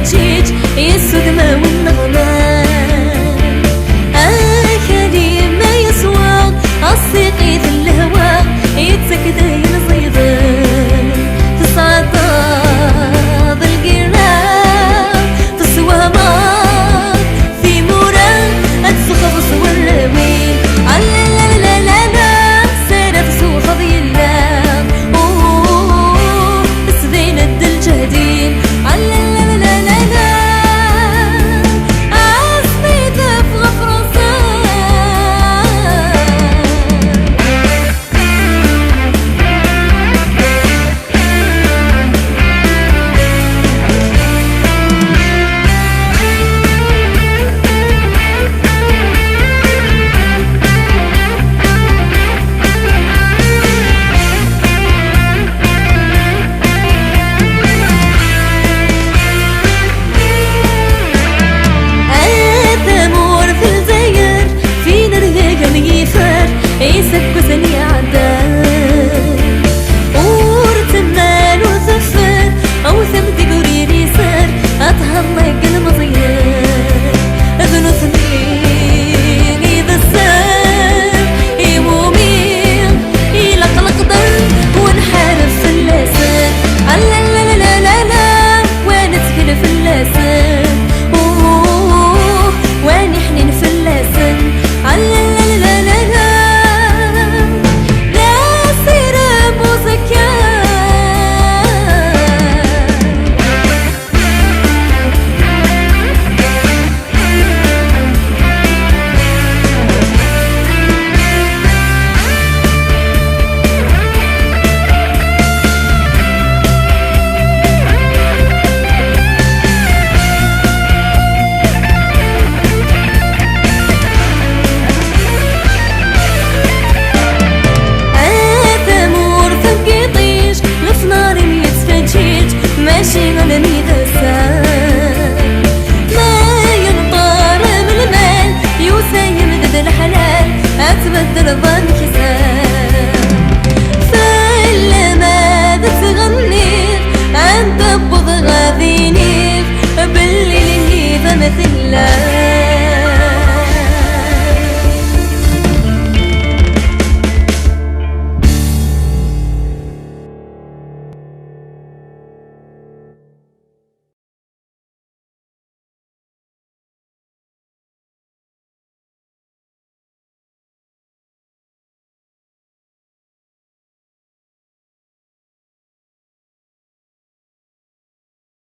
يتفجج يسود ما والنغمة خلي ما يسوى الصيقي في الهواء يتسكت ينصيبه تصعد القراب في السوامات في مورا السخف صور الوين لا لا لا لا لا سيرة في سوق ضي الله سذين الدل جهدين لا لا لا لا لا عصبي دف غفرصان يسكسني عداد ورتمان وثفر أو ثمدي قريري سر أتهضلق المضيار أذن ثمين إذا السر يمومين يلقلق ضل ونحارف في اللسان لا لا لا لا لا ونتهل في اللسان ونحنين في اللسان لا لا لا لا لا ماشي غنمي دسان ما ينطار من المال يسايم ذا الحلال أتبدل ظنك